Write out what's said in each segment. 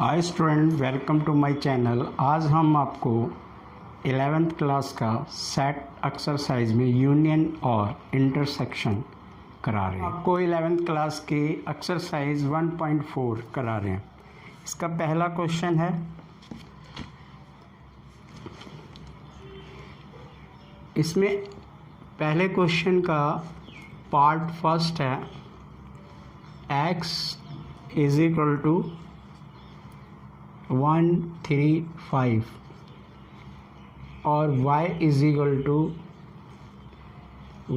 Hi student, welcome to my channel. आज हम आपको 11th क्लास का सेट एक्सरसाइज में यूनियन और इंटरसेक्शन करा रहे हैं। आपको 11th क्लास के एक्सरसाइज 1.4 करा रहे हैं। इसका पहला क्वेश्चन है, इसमें पहले क्वेश्चन का पार्ट फर्स्ट है, x इज इक्वल टू 135 और y इज इक्वल टू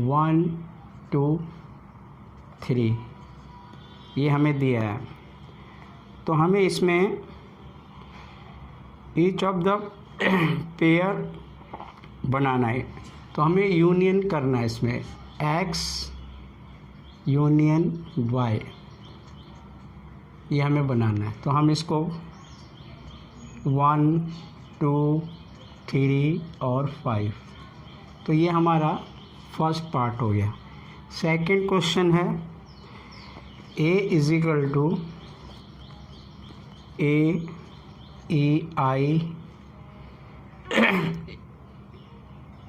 1 2 3 ये हमें दिया है। तो हमें इसमें ईच ऑफ द पेयर बनाना है। तो हमें यूनियन करना है इसमें x यूनियन y, ये हमें बनाना है। तो हम इसको 1 2 3 और 5, तो ये हमारा फर्स्ट पार्ट हो गया। सेकंड क्वेश्चन है, a is equal to a e i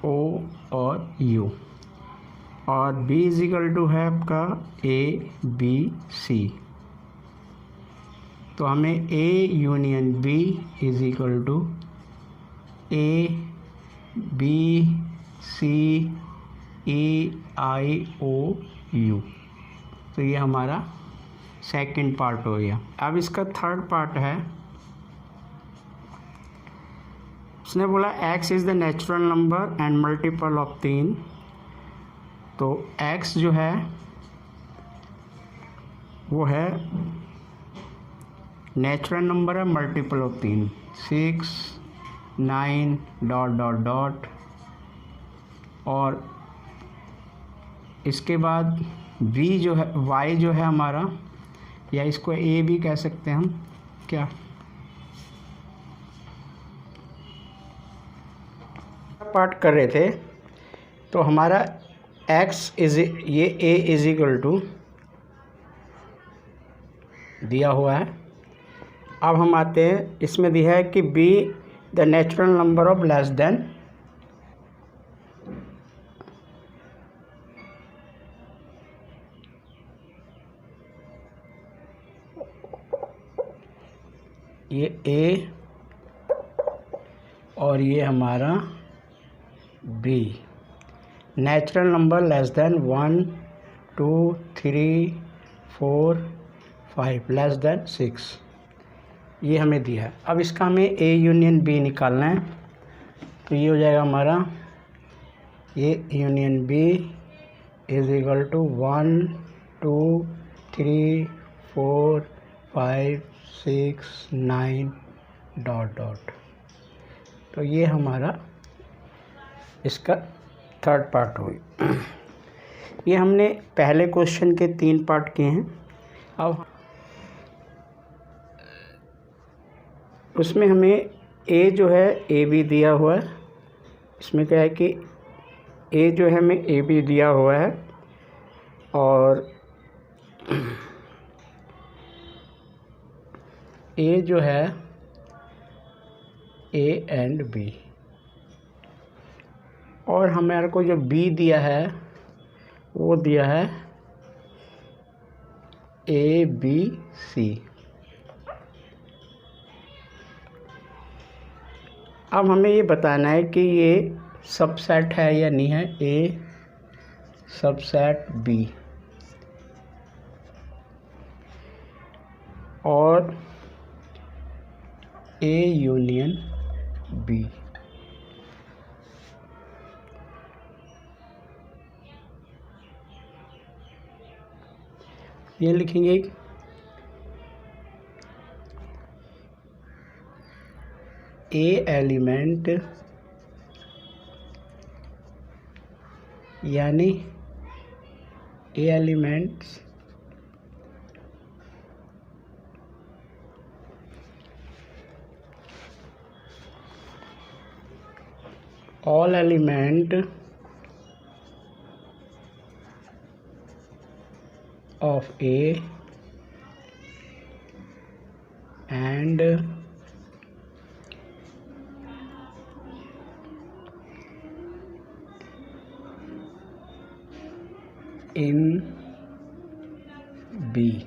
o और u और b इज इक्वल टू है आपका a b c। तो हमें a union b is equal to a b c e i o u। तो ये हमारा सेकंड पार्ट हो गया। अब इसका थर्ड पार्ट है, उसने बोला x is the natural number and multiple of 3। तो x जो है वो है नेचुरल नंबर है, multiple of 3 6 9 dot dot dot. और इसके बाद b जो है, y जो है हमारा, या इसको a भी कह सकते हैं हम, क्या पार्ट कर रहे थे। तो हमारा x इज ये a इज इक्वल टू दिया हुआ है। अब हम आते हैं, इसमें दिया है कि b the natural number of less than ये a और ये हमारा b, natural number less than 1 2 3 4 5 less than 6, ये हमें दिया है। अब इसका हमें a यूनियन b निकालना है। तो ये हो जाएगा हमारा ये union b is equal to 1 2 3 4 5 6 9 dot dot. तो ये हमारा इसका थर्ड पार्ट हो गया। ये हमने पहले क्वेश्चन के 3 पार्ट किए हैं। अब उसमें हमें a जो है a भी दिया हुआ है। इसमें क्या है कि a जो है हमें a भी दिया हुआ है और a जो है a एंड b, और हमारे को जो b दिया है वो दिया है a b c। अब हमें ये बताना है कि ये सबसेट है या नहीं है, a सबसेट b और a यूनियन b। ये लिखेंगे a एलिमेंट यानी a elements all element of A and in B.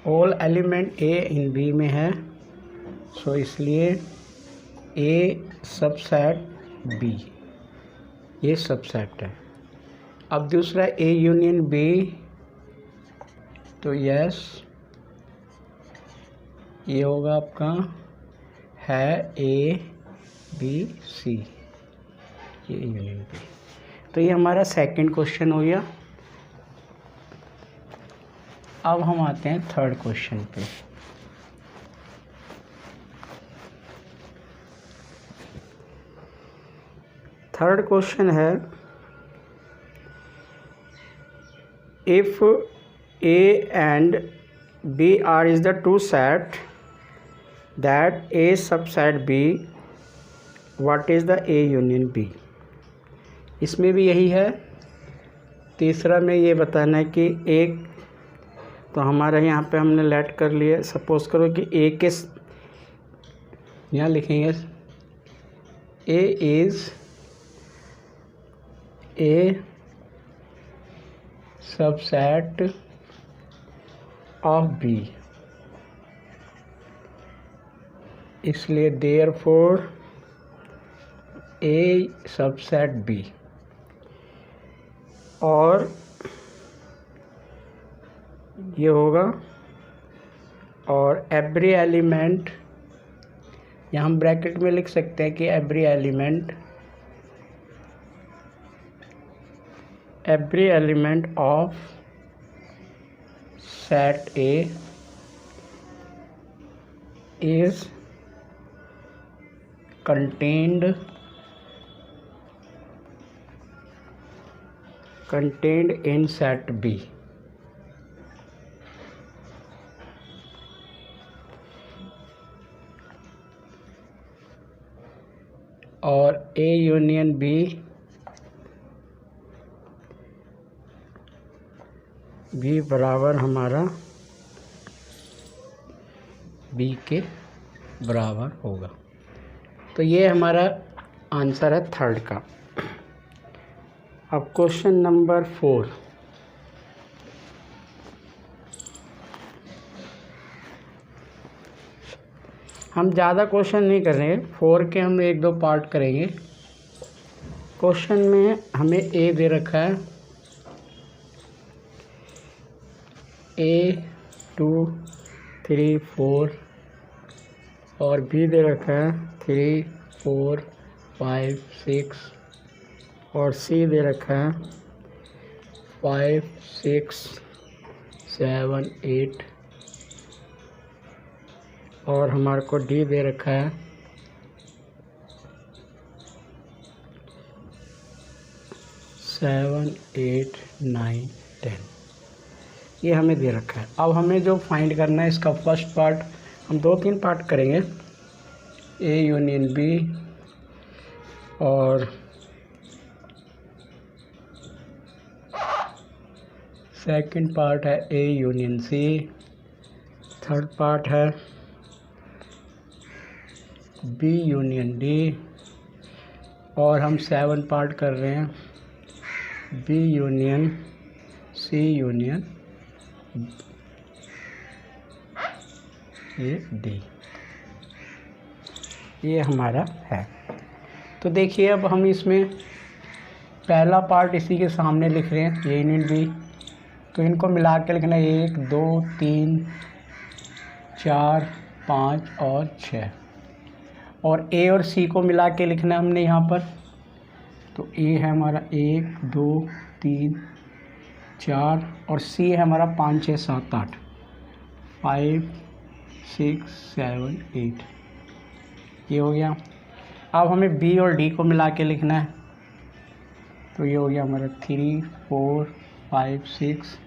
All element A in B में है, सो इसलिए ए सबसेट बी, ये सबसेट है। अब दूसरा ए यूनियन बी, तो यस ये होगा आपका है ए बी सी, ये यूनियन बी। तो ये हमारा सेकंड क्वेश्चन हो गया। अब हम आते हैं थर्ड क्वेश्चन पे। थर्ड क्वेश्चन है, if A and B are is the two set that A subset B, what is the A union B. इसमें भी यही है। तीसरा में ये बताना है कि एक, तो हमारे यहाँ पे हमने लेट कर लिए, सपोज करो कि ए के, यहाँ लिखेंगे A is a subset of B, इसलिए देयरफॉर ए सबसेट बी। और ये होगा, और एवरी एलिमेंट, यहाँ हम ब्रैकेट में लिख सकते हैं कि every element of set A is contained in set B। और A यूनियन B भी बराबर हमारा B के बराबर होगा। तो ये हमारा आंसर है थर्ड का। अब क्वेश्चन नंबर 4, हम ज़्यादा क्वेश्चन नहीं कर रहे हैं, 4 के हम 1-2 पार्ट करेंगे। क्वेश्चन में हमें ए दे रखा है, A 2 3 4, और बी दे रखा है 3 4 5 6, और सी दे रखा है 5 6 7 8, और हमारे को डी दे रखा है 7 8 9 10, ये हमें दे रखा है। अब हमें जो फाइंड करना है, इसका फर्स्ट पार्ट हम 2-3 पार्ट करेंगे, ए यूनियन बी, और सेकंड पार्ट है A union C, third part है बी यूनियन डी, और हम 7 पार्ट कर रहे हैं, बी यूनियन सी यूनियन ये डी, ये हमारा है। तो देखिए अब हम इसमें पहला पार्ट इसी के सामने लिख रहे हैं, ए यूनियन बी, तो इनको मिला के लिखना है 1 2 3 4 5 और 6, और ए और सी को मिला के लिखना है हमने यहाँ पर। तो ए है हमारा 1 2 3 4, और सी है हमारा 5 6 7 8 5 6 7 8, ये हो गया। अब हमें बी और डी को मिला के लिखना है, तो ये हो गया हमारा 3 4 5 6,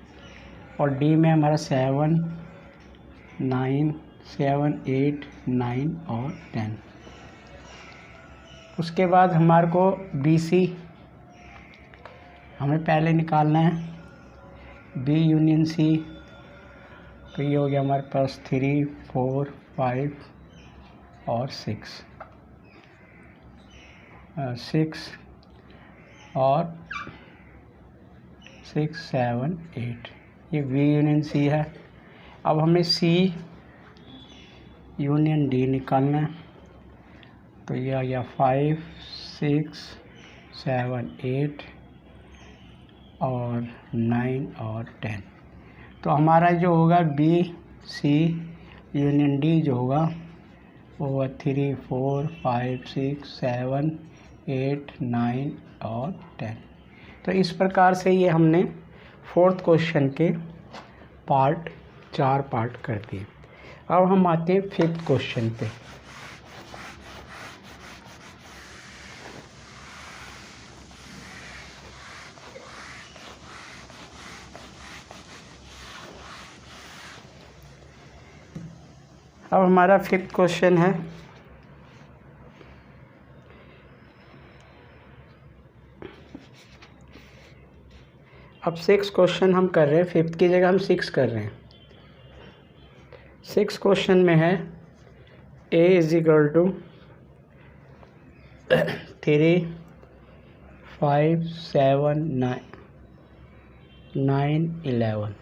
और डी में हमारा 7 9 7 8 9 और 10। उसके बाद हमारे को बी सी हमें पहले निकालना है, बी यूनियन सी, तो ये हो गया हमारे पास 3, 4, 5 और 6 और 6, 7, 8, ये बी यूनियन सी है। अब हमें सी यूनियन डी निकालना है, तो ये आ गया 5, 6, 7, 8 और 9 और 10। तो हमारा जो होगा बी सी यूनियन डी जो होगा वो होगा 3, 4, 5, 6, 7, 8, 9 और 10। तो इस प्रकार से ये हमने 4th क्वेश्चन के 4 पार्ट कर दिए। अब हम आते हैं 5th क्वेश्चन पे। अब हमारा 5th क्वेश्चन है, अब 6 क्वेश्चन हम कर रहे हैं, 5th की जगह हम 6 कर रहे हैं। 6 क्वेश्चन में है a इज इक्वल टू 3, 5, 7, 9, 11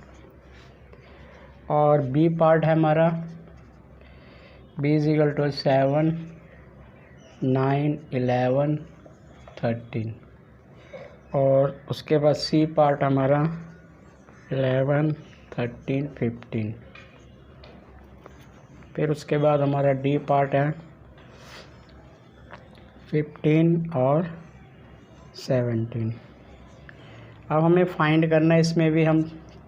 और बी पार्ट है हमारा b इज इक्वल टू 7, 9, 11, 13 और उसके बाद सी पार्ट हमारा 11, 13, 15। फिर उसके बाद हमारा डी पार्ट है 15 और 17। अब हमें फाइंड करना है, इसमें भी हम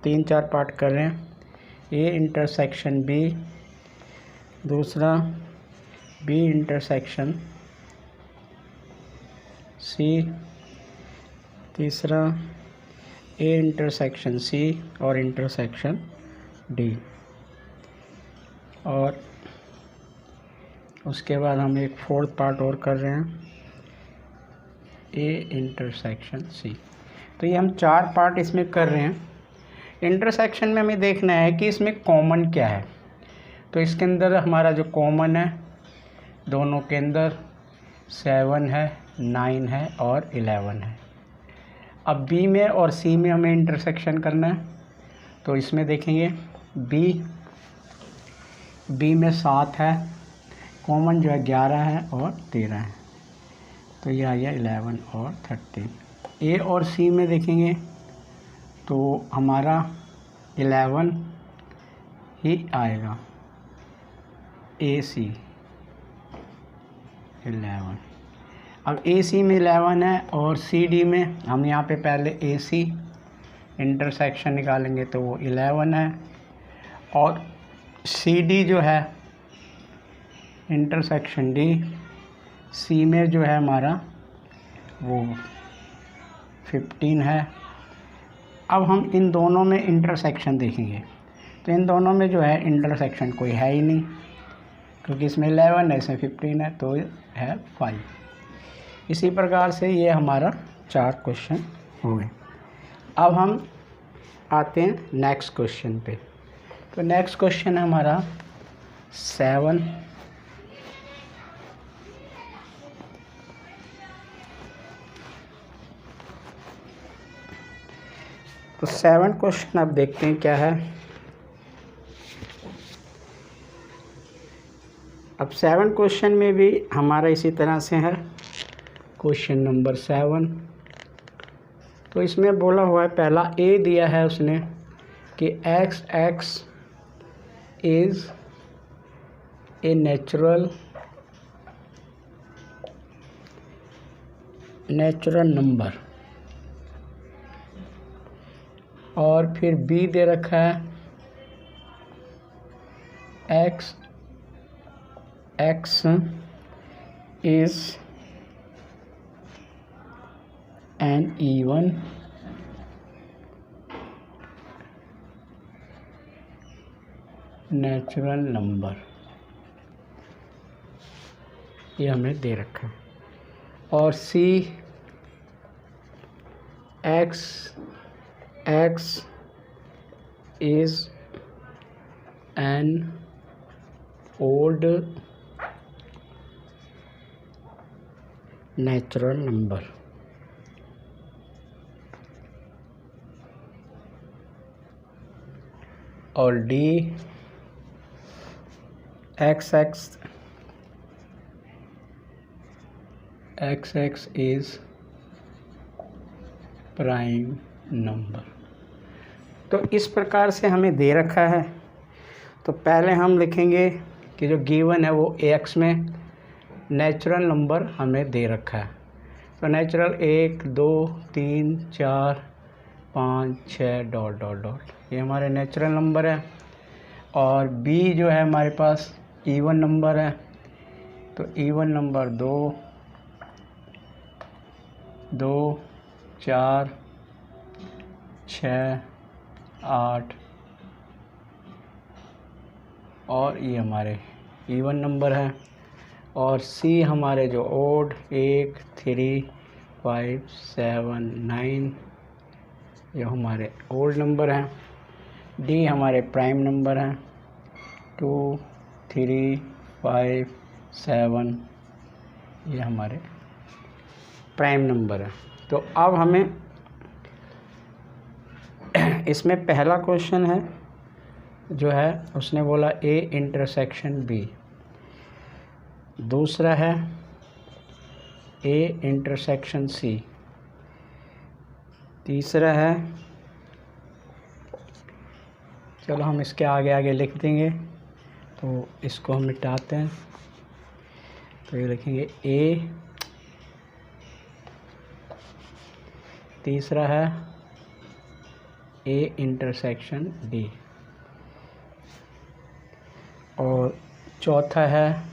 3-4 पार्ट कर रहे हैं। ए इंटरसेक्शन बी, दूसरा बी इंटरसेक्शन सी, तीसरा ए इंटरसेक्शन सी और इंटरसेक्शन डी, और उसके बाद हम एक 4th पार्ट और कर रहे हैं ए इंटरसेक्शन सी। तो ये हम 4 पार्ट इसमें कर रहे हैं। इंटरसेक्शन में हमें देखना है कि इसमें कॉमन क्या है। तो इसके अंदर हमारा जो कॉमन है दोनों के अंदर 7 है, 9 है और 11 है। अब बी में और सी में हमें इंटरसेक्शन करना है, तो इसमें देखेंगे बी में 7 है, कॉमन जो है 11 है और 13 है, तो ये आ गया 11 और 13। ए और सी में देखेंगे तो हमारा 11 ही आएगा, ए सी 11। अब ए सी में 11 है और सी डी में हम यहाँ पे पहले ए सी इंटरसेक्शन निकालेंगे तो वो 11 है, और सी डी जो है इंटरसेक्शन डी सी में जो है हमारा वो 15 है। अब हम इन दोनों में इंटरसेक्शन देखेंगे, तो इन दोनों में जो है इंटरसेक्शन कोई है ही नहीं, क्योंकि इसमें 11 है, इसमें 15 है, तो है 5। इसी प्रकार से ये हमारा 4 क्वेश्चन हो गए। अब हम आते हैं नेक्स्ट क्वेश्चन पे। तो नेक्स्ट क्वेश्चन है हमारा 7। तो 7 क्वेश्चन अब देखते हैं क्या है। अब 7 क्वेश्चन में भी हमारा इसी तरह से है, क्वेश्चन नंबर 7। तो इसमें बोला हुआ है, पहला ए दिया है उसने कि x is a natural number, और फिर बी दे रखा है x is an even natural number, ये हमें दे रखा है। और सी x is an odd natural number. और D XX is prime number. तो इस प्रकार से हमें दे रखा है। तो पहले हम लिखेंगे कि जो गिवन है वो AX में नेचुरल नंबर हमें दे रखा है। तो नेचुरल 1 2 3 4 5 6 डॉट डॉट डॉट, ये हमारे नेचुरल नंबर है। और B जो है हमारे पास इवन नंबर है। तो इवन नंबर 2 2 4 6 8 और ये हमारे इवन नंबर है। और C हमारे जो ओड 1 3 5 7 9, ये हमारे ओड नंबर हैं। D हमारे प्राइम नंबर हैं 2 3 5 7, ये हमारे प्राइम नंबर है। तो अब हमें इसमें पहला क्वेश्चन है जो है उसने बोला A इंटरसेक्शन B, दूसरा है A इंटरसेक्शन C, तीसरा है, चलो हम इसके आगे आगे लिख देंगे तो इसको हम मिटाते हैं। तो ये लिखेंगे A, तीसरा है A इंटरसेक्शन D, और चौथा है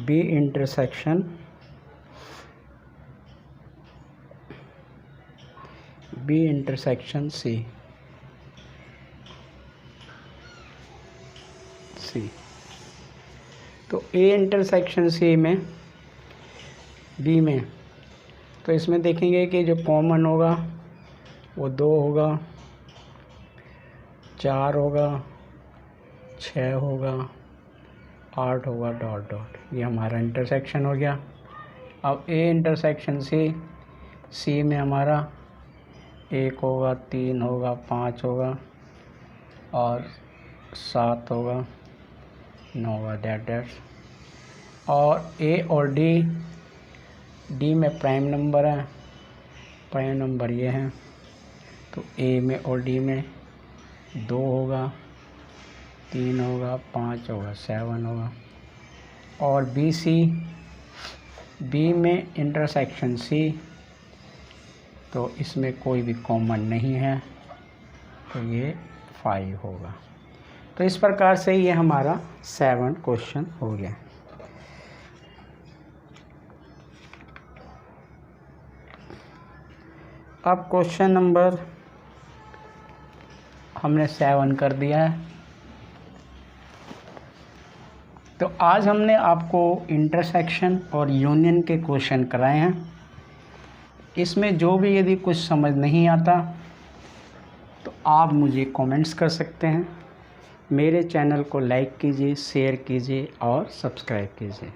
B इंटरसेक्शन C। तो A इंटरसेक्शन C में B में, तो इसमें देखेंगे कि जो कॉमन होगा वो 2 होगा, 4 होगा, 6 होगा, 8 होगा डॉट डॉट, ये हमारा इंटरसेक्शन हो गया। अब A इंटरसेक्शन C में हमारा 1 होगा, 3 होगा, 5 होगा और 7 होगा, 9 होगा डेट। और A और D में प्राइम नंबर है, प्राइम नंबर ये हैं। तो A में और D में 2 होगा, 3 होगा, 5 होगा, 7 होगा। और B में इंटरसेक्शन C, तो इसमें कोई भी कॉमन नहीं है, तो ये 5 होगा। तो इस प्रकार से ये हमारा 7 क्वेश्चन हो गया। अब क्वेश्चन नंबर हमने 7 कर दिया है। तो आज हमने आपको इंटरसेक्शन और यूनियन के क्वेश्चन कराए हैं। इसमें जो भी यदि कुछ समझ नहीं आता तो आप मुझे कमेंट्स कर सकते हैं। मेरे चैनल को लाइक कीजिए, शेयर कीजिए और सब्सक्राइब कीजिए।